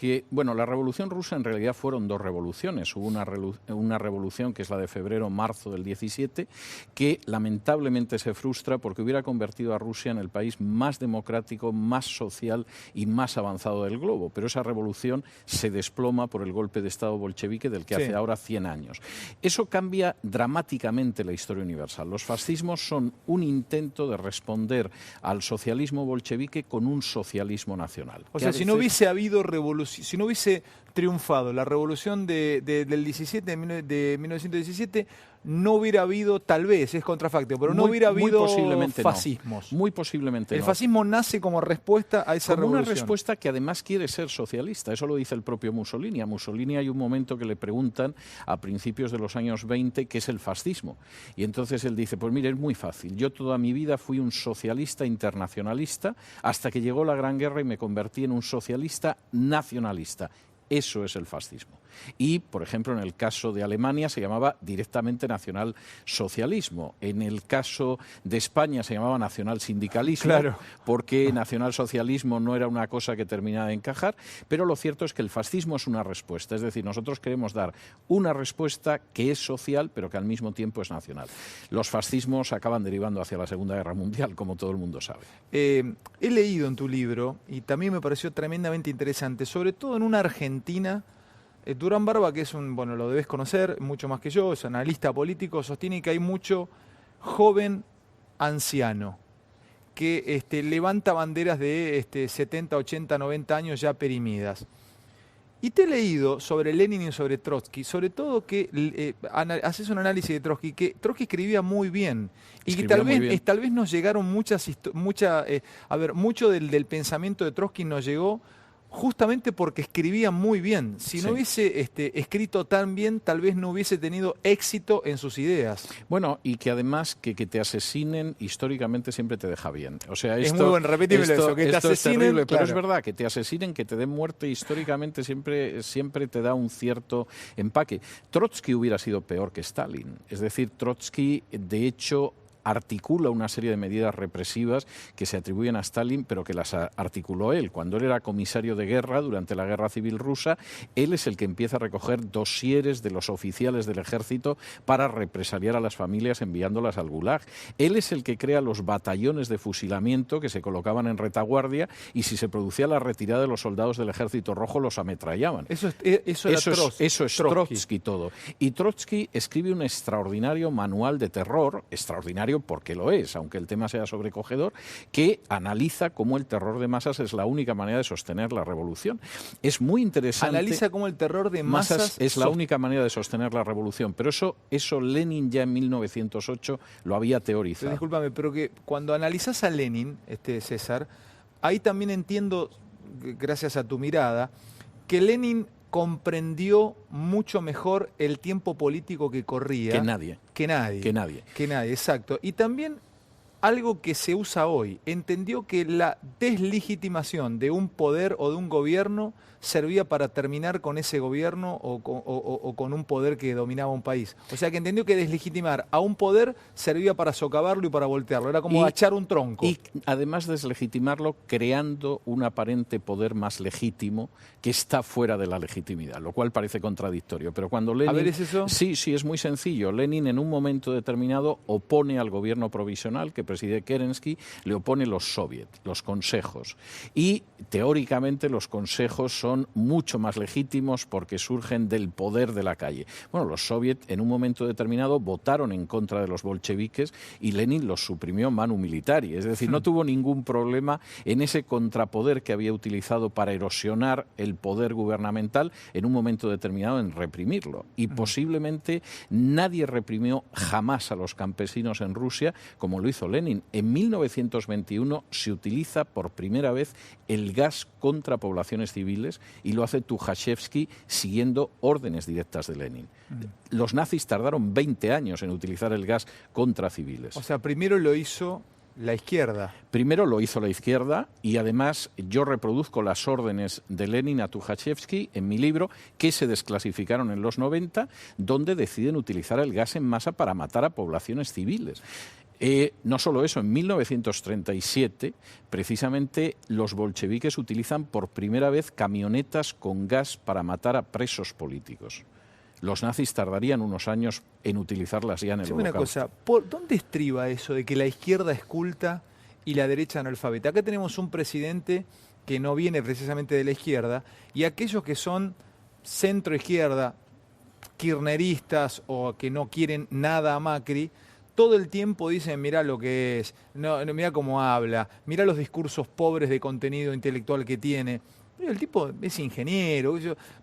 que, bueno, la Revolución Rusa en realidad fueron dos revoluciones. Hubo una revolución que es la de febrero-marzo del 17, que lamentablemente se frustra porque hubiera convertido a Rusia en el país más democrático, más social y más avanzado del globo. Pero esa revolución se desploma por el golpe de Estado bolchevique del que hace ahora 100 años. Eso cambia dramáticamente la historia universal. Los fascismos son un intento de responder al socialismo bolchevique con un socialismo nacional. O sea, si no hubiese habido revolución, si no hubiese triunfado la revolución del 17, de 1917, no hubiera habido, tal vez, es contrafacto, pero no hubiera habido fascismos. Muy posiblemente El fascismo nace como respuesta a esa revolución. Una respuesta que además quiere ser socialista, eso lo dice el propio Mussolini. A Mussolini hay un momento que le preguntan a principios de los años 20 qué es el fascismo. Y entonces él dice, pues mire, es muy fácil, yo toda mi vida fui un socialista internacionalista hasta que llegó la Gran Guerra y me convertí en un socialista nacionalista. Eso es el fascismo. Y, por ejemplo, en el caso de Alemania se llamaba directamente nacionalsocialismo. En el caso de España se llamaba nacionalsindicalismo, porque nacionalsocialismo no era una cosa que terminaba de encajar, pero lo cierto es que el fascismo es una respuesta. Es decir, nosotros queremos dar una respuesta que es social, pero que al mismo tiempo es nacional. Los fascismos acaban derivando hacia la Segunda Guerra Mundial, como todo el mundo sabe. He leído en tu libro, y también me pareció tremendamente interesante, sobre todo en una Argentina. Durán Barba, que es bueno, lo debes conocer mucho más que yo, es analista político, sostiene que hay mucho joven anciano que levanta banderas de 70, 80, 90 años ya perimidas. Y te he leído sobre Lenin y sobre Trotsky, sobre todo que haces un análisis de Trotsky, que Trotsky escribía muy bien y que tal vez nos llegaron mucho del pensamiento de Trotsky nos llegó justamente porque escribía muy bien. Si no hubiese escrito tan bien, tal vez no hubiese tenido éxito en sus ideas. Bueno, y que además que te asesinen históricamente siempre te deja bien. O sea, es muy bueno, repíteme eso, que te asesinen, es terrible, pero es verdad, que te asesinen, que te den muerte históricamente siempre te da un cierto empaque. Trotsky hubiera sido peor que Stalin. Es decir, Trotsky, de hecho, articula una serie de medidas represivas que se atribuyen a Stalin, pero que las articuló él. Cuando él era comisario de guerra durante la Guerra Civil Rusa, él es el que empieza a recoger dosieres de los oficiales del ejército para represaliar a las familias enviándolas al Gulag. Él es el que crea los batallones de fusilamiento que se colocaban en retaguardia y si se producía la retirada de los soldados del Ejército Rojo los ametrallaban. Eso es Trotsky todo. Y Trotsky escribe un extraordinario manual de terror, extraordinario porque lo es, aunque el tema sea sobrecogedor, que analiza cómo el terror de masas es la única manera de sostener la revolución. Es muy interesante. Analiza cómo el terror de masas es la única manera de sostener la revolución, pero eso Lenin ya en 1908 lo había teorizado. Discúlpame, pero que cuando analizas a Lenin, César, ahí también entiendo, gracias a tu mirada, que Lenin comprendió mucho mejor el tiempo político que corría. Que nadie, exacto. Y también algo que se usa hoy, entendió que la deslegitimación de un poder o de un gobierno servía para terminar con ese gobierno o con un poder que dominaba un país. O sea que entendió que deslegitimar a un poder servía para socavarlo y para voltearlo. Era como echar un tronco. Y además deslegitimarlo creando un aparente poder más legítimo que está fuera de la legitimidad, lo cual parece contradictorio. Pero cuando Lenin... A ver, ¿es eso? Sí, es muy sencillo. Lenin en un momento determinado opone al gobierno provisional que preside Kerensky, le opone los soviets, los consejos. Y teóricamente los consejos son mucho más legítimos porque surgen del poder de la calle. Bueno, los soviets en un momento determinado votaron en contra de los bolcheviques y Lenin los suprimió manu militari. Es decir, no tuvo ningún problema en ese contrapoder que había utilizado para erosionar el poder gubernamental en un momento determinado en reprimirlo. Y posiblemente nadie reprimió jamás a los campesinos en Rusia como lo hizo Lenin. En 1921 se utiliza por primera vez el gas contra poblaciones civiles y lo hace Tukhachevsky siguiendo órdenes directas de Lenin. Los nazis tardaron 20 años en utilizar el gas contra civiles. O sea, primero lo hizo la izquierda. Primero lo hizo la izquierda y además yo reproduzco las órdenes de Lenin a Tukhachevsky en mi libro que se desclasificaron en los 90, donde deciden utilizar el gas en masa para matar a poblaciones civiles. No solo eso, en 1937, precisamente, los bolcheviques utilizan por primera vez camionetas con gas para matar a presos políticos. Los nazis tardarían unos años en utilizarlas ya en el Holocausto. Una cosa, ¿dónde estriba eso de que la izquierda es culta y la derecha analfabeta? Acá tenemos un presidente que no viene precisamente de la izquierda, y aquellos que son centro-izquierda, kirchneristas o que no quieren nada a Macri, todo el tiempo dicen, mirá lo que es, mirá cómo habla, mirá los discursos pobres de contenido intelectual que tiene. El tipo es ingeniero,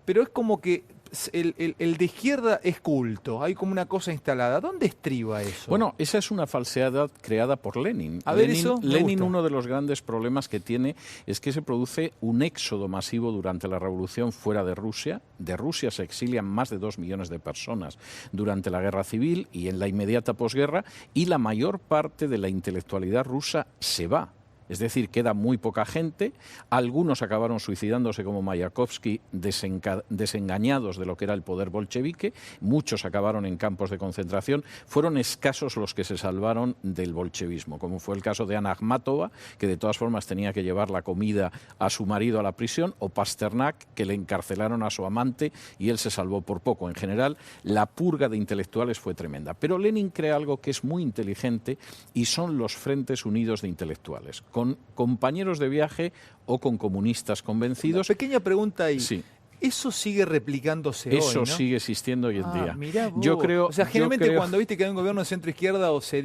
pero es como que el de izquierda es culto, hay como una cosa instalada. ¿Dónde estriba eso? Bueno, esa es una falsedad creada por Lenin. A ver, eso me Lenin, gusta. uno de los grandes problemas que tiene es que se produce un éxodo masivo durante la revolución fuera de Rusia. De Rusia se exilian más de 2 millones de personas durante la guerra civil y en la inmediata posguerra, y la mayor parte de la intelectualidad rusa se va. Es decir, queda muy poca gente, algunos acabaron suicidándose como Mayakovsky, desengañados de lo que era el poder bolchevique, muchos acabaron en campos de concentración, fueron escasos los que se salvaron del bolchevismo, como fue el caso de Anna Akhmatova, que de todas formas tenía que llevar la comida a su marido a la prisión, o Pasternak, que le encarcelaron a su amante y él se salvó por poco. En general, la purga de intelectuales fue tremenda. Pero Lenin crea algo que es muy inteligente y son los frentes unidos de intelectuales, con compañeros de viaje o con comunistas convencidos. Una pequeña pregunta ahí. Sí. Eso sigue replicándose hoy, Eso ¿no? sigue existiendo hoy en día. Mirá vos. Yo creo, o sea, generalmente creo... cuando viste que hay un gobierno de centro-izquierda se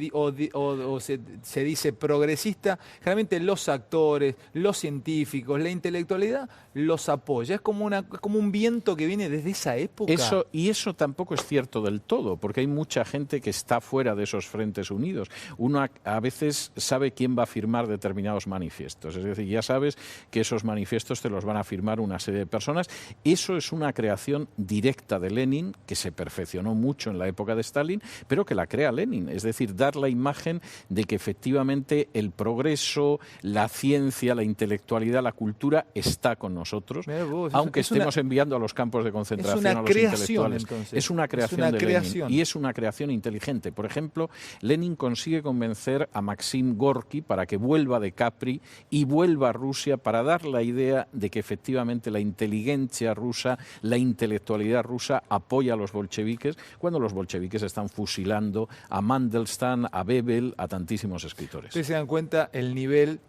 dice progresista, generalmente los actores, los científicos, la intelectualidad los apoya. Es como un viento que viene desde esa época. Eso tampoco es cierto del todo, porque hay mucha gente que está fuera de esos frentes unidos. Uno a veces sabe quién va a firmar determinados manifiestos. Es decir, ya sabes que esos manifiestos te los van a firmar una serie de personas. Eso es una creación directa de Lenin, que se perfeccionó mucho en la época de Stalin, pero que la crea Lenin. Es decir, dar la imagen de que efectivamente el progreso, la ciencia, la intelectualidad, la cultura está con nosotros, aunque estemos enviando a los campos de concentración a los intelectuales. Entonces. Es una creación de Lenin y es una creación inteligente. Por ejemplo, Lenin consigue convencer a Maxim Gorki para que vuelva de Capri y vuelva a Rusia para dar la idea de que efectivamente la inteligencia rusa, la intelectualidad rusa apoya a los bolcheviques cuando los bolcheviques están fusilando a Mandelstam, a Bebel, a tantísimos escritores. Ustedes se dan cuenta el nivel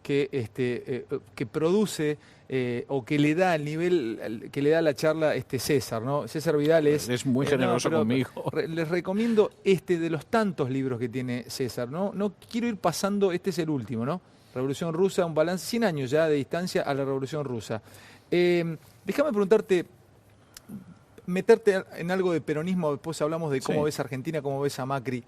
que produce o que le da el nivel que le da la charla César, ¿no? César Vidal es muy generoso conmigo. Les recomiendo de los tantos libros que tiene César, ¿no? No quiero ir pasando, este es el último, ¿no? Revolución Rusa, un balance, 100 años ya de distancia a la Revolución Rusa. Déjame preguntarte, meterte en algo de peronismo, después hablamos de cómo ves a Argentina, cómo ves a Macri.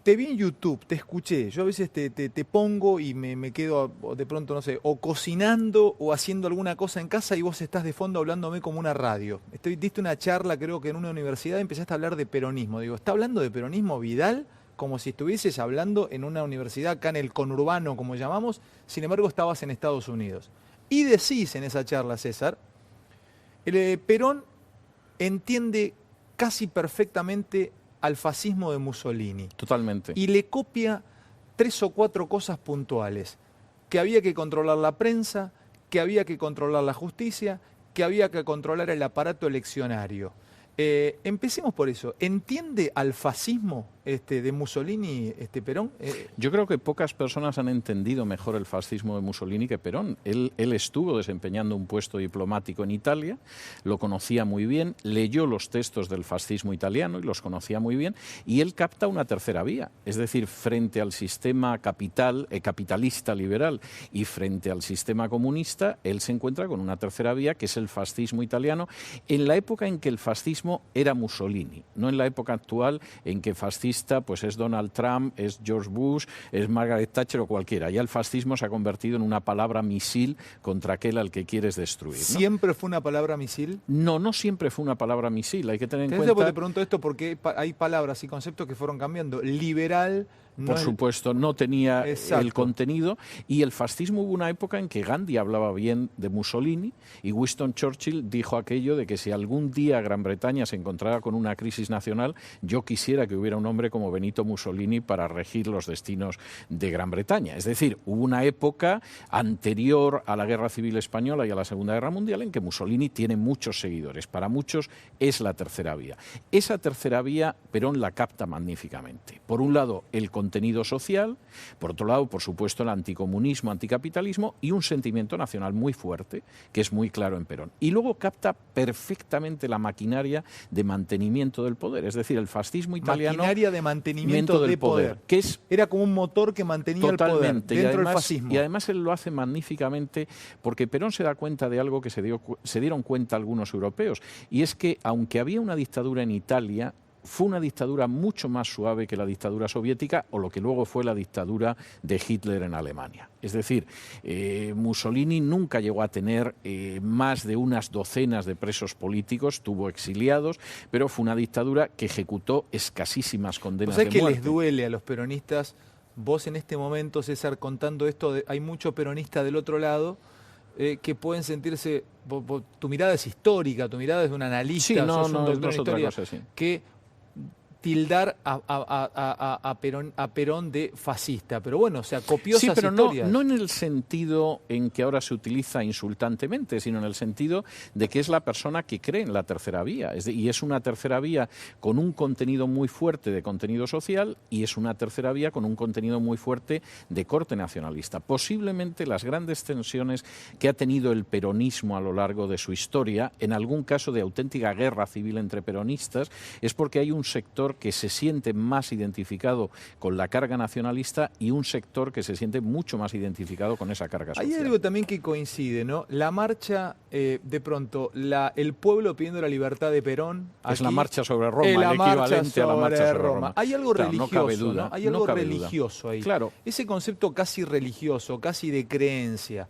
Te vi en YouTube, te escuché, yo a veces te pongo y me quedo de pronto, no sé, o cocinando o haciendo alguna cosa en casa y vos estás de fondo hablándome como una radio. Diste una charla, creo que en una universidad, y empezaste a hablar de peronismo. Digo, ¿está hablando de peronismo Vidal? Como si estuvieses hablando en una universidad acá en el conurbano, como llamamos, sin embargo estabas en Estados Unidos. Y decís en esa charla, César, Perón entiende casi perfectamente al fascismo de Mussolini. Totalmente. Y le copia 3 o 4 cosas puntuales. Que había que controlar la prensa, que había que controlar la justicia, que había que controlar el aparato eleccionario. Empecemos por eso. ¿Entiende al fascismo de Mussolini Perón? Yo creo que pocas personas han entendido mejor el fascismo de Mussolini que Perón. Él estuvo desempeñando un puesto diplomático en Italia, lo conocía muy bien, leyó los textos del fascismo italiano y los conocía muy bien, y él capta una tercera vía. Es decir, frente al sistema capitalista liberal y frente al sistema comunista, él se encuentra con una tercera vía, que es el fascismo italiano, en la época en que el fascismo era Mussolini, no en la época actual en que fascista pues es Donald Trump, es George Bush, es Margaret Thatcher o cualquiera. Ya el fascismo se ha convertido en una palabra misil contra aquel al que quieres destruir, ¿no? ¿Siempre fue una palabra misil? No siempre fue una palabra misil. Hay que tener en cuenta... Te pregunto esto porque hay palabras y conceptos que fueron cambiando. Liberal Por supuesto, no tenía Exacto. el contenido, y el fascismo hubo una época en que Gandhi hablaba bien de Mussolini y Winston Churchill dijo aquello de que si algún día Gran Bretaña se encontrara con una crisis nacional, yo quisiera que hubiera un hombre como Benito Mussolini para regir los destinos de Gran Bretaña. Es decir, hubo una época anterior a la Guerra Civil Española y a la Segunda Guerra Mundial en que Mussolini tiene muchos seguidores. Para muchos es la tercera vía. Esa tercera vía Perón la capta magníficamente. Por un lado, el contenido social, por otro lado, por supuesto, el anticomunismo, anticapitalismo y un sentimiento nacional muy fuerte, que es muy claro en Perón. Y luego capta perfectamente la maquinaria de mantenimiento del poder, es decir, el fascismo italiano... Maquinaria de mantenimiento del poder, que es era como un motor que mantenía el poder dentro del fascismo. Y además él lo hace magníficamente porque Perón se da cuenta de algo que se dieron cuenta algunos europeos, y es que aunque había una dictadura en Italia, fue una dictadura mucho más suave que la dictadura soviética o lo que luego fue la dictadura de Hitler en Alemania. Es decir, Mussolini nunca llegó a tener más de unas docenas de presos políticos, tuvo exiliados, pero fue una dictadura que ejecutó escasísimas condenas de muerte. ¿Sabes qué les duele a los peronistas? Vos en este momento, César, contando esto, hay mucho peronista del otro lado que pueden sentirse... Tu mirada es histórica, tu mirada es de un analista, sí, sos un doctor en es otra historia, cosa, sí. que tildar a Perón de fascista. Pero bueno, o sea, copió sí, esas pero historias. No en el sentido en que ahora se utiliza insultantemente, sino en el sentido de que es la persona que cree en la tercera vía. Y es una tercera vía con un contenido muy fuerte de contenido social y es una tercera vía con un contenido muy fuerte de corte nacionalista. Posiblemente las grandes tensiones que ha tenido el peronismo a lo largo de su historia, en algún caso de auténtica guerra civil entre peronistas, es porque hay un sector que se siente más identificado con la carga nacionalista y un sector que se siente mucho más identificado con esa carga social. Hay algo también que coincide, ¿no? La marcha, de pronto, el pueblo pidiendo la libertad de Perón. Es la marcha sobre Roma, el equivalente a la marcha sobre Roma. Hay algo claro, religioso, no cabe duda, ¿no? Hay algo religioso ahí. Claro. Ese concepto casi religioso, casi de creencia.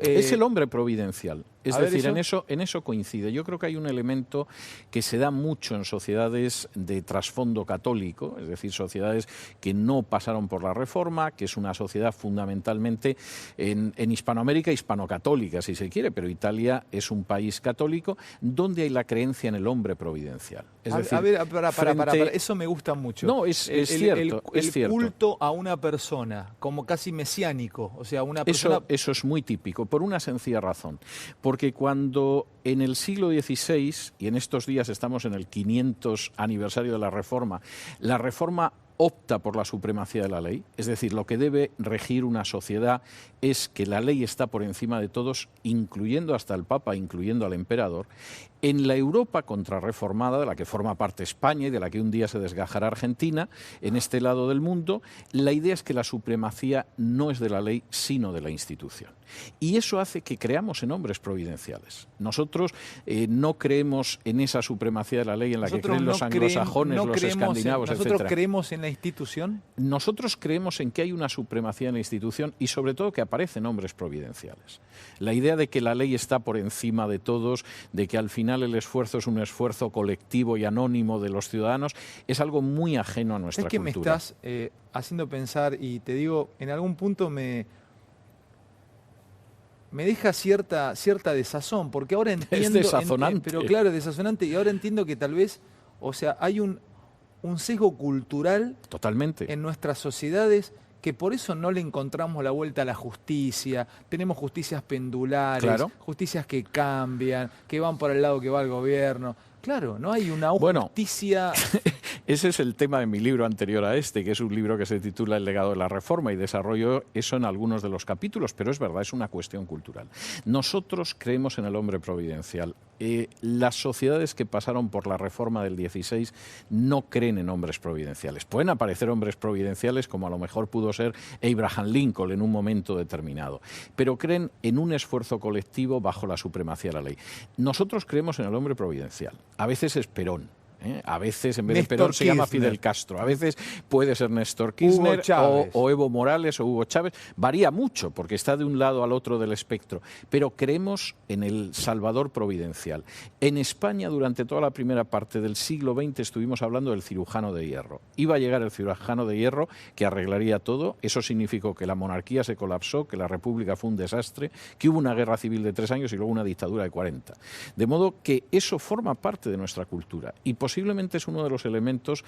Es el hombre providencial. Es decir, ¿eso? En eso coincide. Yo creo que hay un elemento que se da mucho en sociedades de trasfondo católico, es decir, sociedades que no pasaron por la Reforma, que es una sociedad fundamentalmente en Hispanoamérica hispano-católica, si se quiere, pero Italia es un país católico donde hay la creencia en el hombre providencial. Es decir, a ver, para, eso me gusta mucho. No, es cierto. El culto a una persona, como casi mesiánico, o sea, una persona... Eso es muy típico, por una sencilla razón. Porque cuando en el siglo XVI, y en estos días estamos en el 500 aniversario de la Reforma opta por la supremacía de la ley, es decir, lo que debe regir una sociedad es que la ley está por encima de todos, incluyendo hasta el Papa, incluyendo al emperador. En la Europa contrarreformada, de la que forma parte España y de la que un día se desgajará Argentina, en este lado del mundo, la idea es que la supremacía no es de la ley, sino de la institución. Y eso hace que creamos en hombres providenciales. Nosotros no creemos en esa supremacía de la ley en la que creen los anglosajones, los escandinavos, etc. ¿Nosotros creemos en la institución? Nosotros creemos en que hay una supremacía en la institución y sobre todo que aparecen hombres providenciales. La idea de que la ley está por encima de todos, de que al final el esfuerzo es un esfuerzo colectivo y anónimo de los ciudadanos, es algo muy ajeno a nuestra cultura. Es que me estás haciendo pensar, y te digo, en algún punto me deja cierta desazón, porque ahora entiendo... Es desazonante. Pero claro, es desazonante, y ahora entiendo que tal vez, o sea, hay un sesgo cultural totalmente en nuestras sociedades que por eso no le encontramos la vuelta a la justicia. Tenemos justicias pendulares, claro, justicias que cambian, que van por el lado que va el gobierno. Claro, no hay una justicia... Ese es el tema de mi libro anterior a este, que es un libro que se titula El legado de la Reforma, y desarrollo eso en algunos de los capítulos, pero es verdad, es una cuestión cultural. Nosotros creemos en el hombre providencial. Las sociedades que pasaron por la Reforma del 16 no creen en hombres providenciales. Pueden aparecer hombres providenciales como a lo mejor pudo ser Abraham Lincoln en un momento determinado, pero creen en un esfuerzo colectivo bajo la supremacía de la ley. Nosotros creemos en el hombre providencial. A veces es Perón. A veces, en vez de Néstor Perón, se llama Kirchner. Fidel Castro. A veces puede ser Néstor Kirchner o Evo Morales o Hugo Chávez. Varía mucho, porque está de un lado al otro del espectro. Pero creemos en el Salvador providencial. En España, durante toda la primera parte del siglo XX, estuvimos hablando del cirujano de hierro. Iba a llegar el cirujano de hierro que arreglaría todo. Eso significó que la monarquía se colapsó, que la república fue un desastre, que hubo una guerra civil de 3 años y luego una dictadura de 40. De modo que eso forma parte de nuestra cultura y posiblemente es uno de los elementos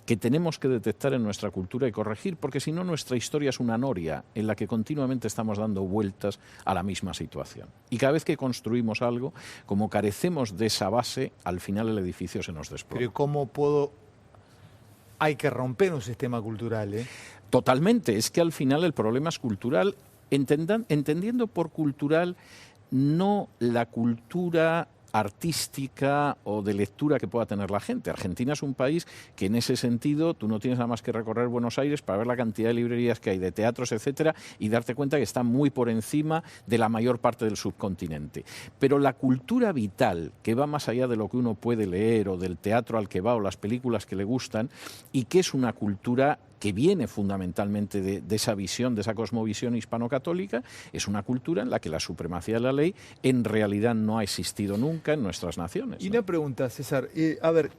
que tenemos que detectar en nuestra cultura y corregir, porque si no nuestra historia es una noria en la que continuamente estamos dando vueltas a la misma situación. Y cada vez que construimos algo, como carecemos de esa base, al final el edificio se nos desploma. Pero ¿cómo puedo...? Hay que romper un sistema cultural, ¿eh? Totalmente, es que al final el problema es cultural, entendiendo por cultural no la cultura artística o de lectura que pueda tener la gente. Argentina es un país que en ese sentido tú no tienes nada más que recorrer Buenos Aires para ver la cantidad de librerías que hay, de teatros, etcétera, y darte cuenta que está muy por encima de la mayor parte del subcontinente. Pero la cultura vital, que va más allá de lo que uno puede leer o del teatro al que va o las películas que le gustan, y que es una cultura que viene fundamentalmente de esa visión, de esa cosmovisión hispano-católica, es una cultura en la que la supremacía de la ley en realidad no ha existido nunca en nuestras naciones. Y una pregunta, César, a ver,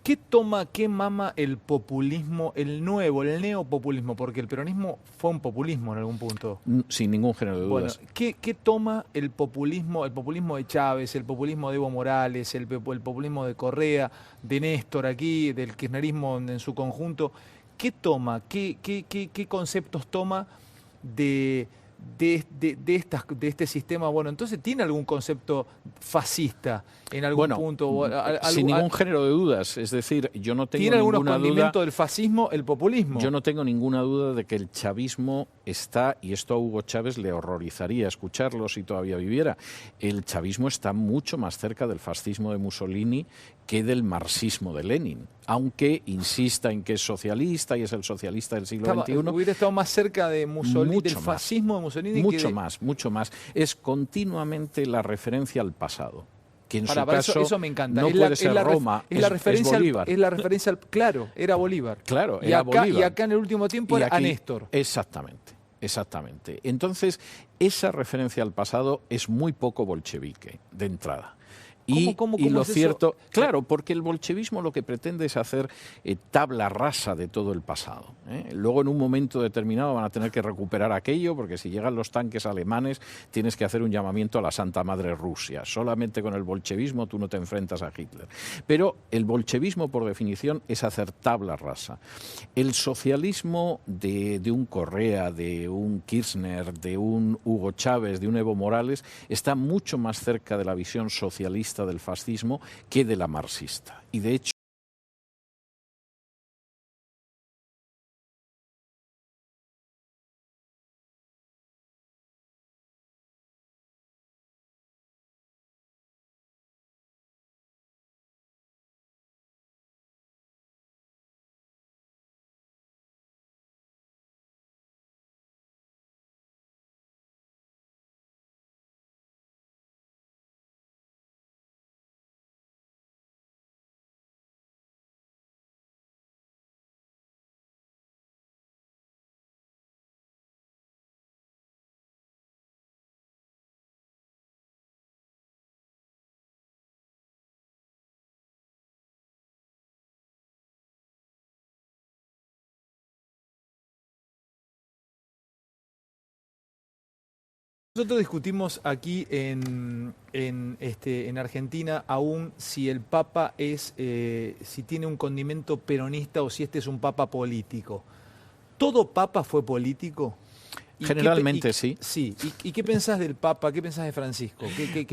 ¿qué mama el populismo, el neopopulismo? Porque el peronismo fue un populismo en algún punto. Sin ningún género de dudas. Bueno, ¿qué toma el populismo de Chávez, el populismo de Evo Morales, el populismo de Correa, de Néstor aquí, del kirchnerismo en su conjunto? ¿Qué toma? ¿Qué conceptos toma de este sistema? Bueno, entonces, ¿tiene algún concepto fascista en algún punto? Sin ningún género de dudas. Es decir, yo no tengo ¿Tiene algunos ninguna condimentos duda, del fascismo, el populismo? Yo no tengo ninguna duda de que el chavismo está, y esto a Hugo Chávez le horrorizaría escucharlo si todavía viviera, el chavismo está mucho más cerca del fascismo de Mussolini que del marxismo de Lenin, aunque insista en que es socialista y es el socialista del siglo XXI. Hubiera estado más cerca de Mussolini, del fascismo de Mussolini. Mucho más. Es continuamente la referencia al pasado. Que en su caso eso me encanta. No puede ser Roma, es Bolívar. Es la referencia claro, era Bolívar. Claro, era Bolívar. Y acá en el último tiempo era a Néstor. Exactamente. Entonces, esa referencia al pasado es muy poco bolchevique, de entrada. ¿Cómo lo es cierto, eso? claro, porque el bolchevismo lo que pretende es hacer tabla rasa de todo el pasado. Luego, en un momento determinado, van a tener que recuperar aquello, porque si llegan los tanques alemanes, tienes que hacer un llamamiento a la Santa Madre Rusia. Solamente con el bolchevismo tú no te enfrentas a Hitler. Pero el bolchevismo, por definición, es hacer tabla rasa. El socialismo de un Correa, de un Kirchner, de un Hugo Chávez, de un Evo Morales, está mucho más cerca de la visión socialista del fascismo que de la marxista. Y de hecho, Nosotros discutimos aquí en Argentina aún si el Papa si tiene un condimento peronista o si este es un Papa político. ¿Todo Papa fue político? Generalmente sí. Sí. ¿Y qué pensás del Papa? ¿Qué pensás de Francisco?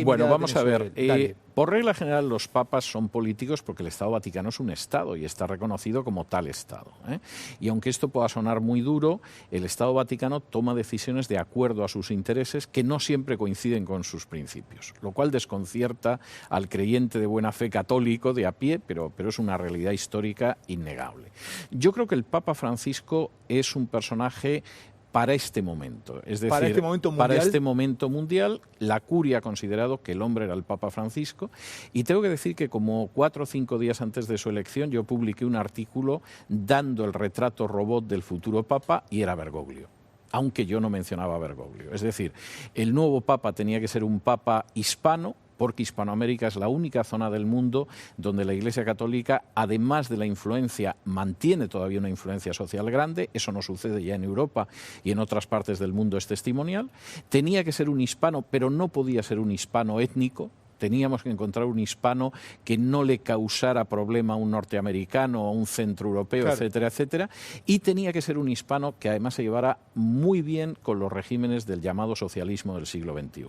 Bueno, vamos a ver. Por regla general, los papas son políticos porque el Estado Vaticano es un Estado y está reconocido como tal Estado. Y aunque esto pueda sonar muy duro, el Estado Vaticano toma decisiones de acuerdo a sus intereses que no siempre coinciden con sus principios, lo cual desconcierta al creyente de buena fe católico de a pie, pero es una realidad histórica innegable. Yo creo que el Papa Francisco es un personaje para este momento. Es decir, para este momento mundial. Para este momento mundial, la Curia ha considerado que el hombre era el Papa Francisco, y tengo que decir que como 4 o 5 días antes de su elección yo publiqué un artículo dando el retrato robot del futuro Papa y era Bergoglio, aunque yo no mencionaba a Bergoglio. Es decir, el nuevo Papa tenía que ser un Papa hispano, porque Hispanoamérica es la única zona del mundo donde la Iglesia Católica, además de la influencia, mantiene todavía una influencia social grande. Eso no sucede ya en Europa y en otras partes del mundo es testimonial. Tenía que ser un hispano, pero no podía ser un hispano étnico. Teníamos que encontrar un hispano que no le causara problema a un norteamericano o a un centroeuropeo, claro, etcétera, etcétera. Y tenía que ser un hispano que además se llevara muy bien con los regímenes del llamado socialismo del siglo XXI.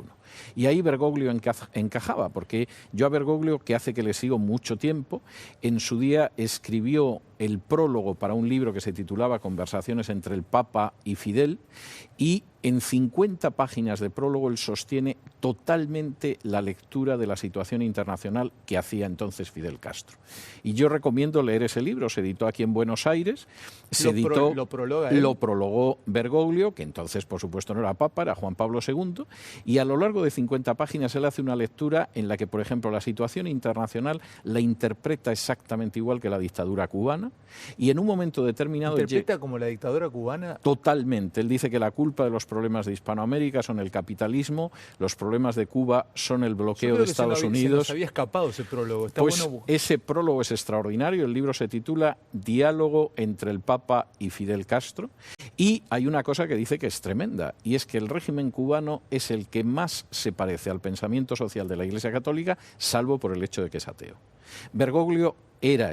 Y ahí Bergoglio encajaba, porque yo a Bergoglio, que hace que le sigo mucho tiempo, en su día escribió el prólogo para un libro que se titulaba Conversaciones entre el Papa y Fidel, y en 50 páginas de prólogo él sostiene totalmente la lectura de la situación internacional que hacía entonces Fidel Castro. Y yo recomiendo leer ese libro. Se editó aquí en Buenos Aires, lo prologó Bergoglio, que entonces por supuesto no era Papa, era Juan Pablo II, y a lo largo de 50 páginas él hace una lectura en la que, por ejemplo, la situación internacional la interpreta exactamente igual que la dictadura cubana, y en un momento determinado... ¿Interpreta como la dictadura cubana? Totalmente. Él dice que la culpa de los problemas de Hispanoamérica son el capitalismo, los problemas de Cuba son el bloqueo de Estados Unidos. Se nos había escapado ese prólogo. Está pues bueno. Ese prólogo es extraordinario. El libro se titula Diálogo entre el Papa y Fidel Castro, y hay una cosa que dice que es tremenda, y es que el régimen cubano es el que más se parece al pensamiento social de la Iglesia Católica, salvo por el hecho de que es ateo. Bergoglio era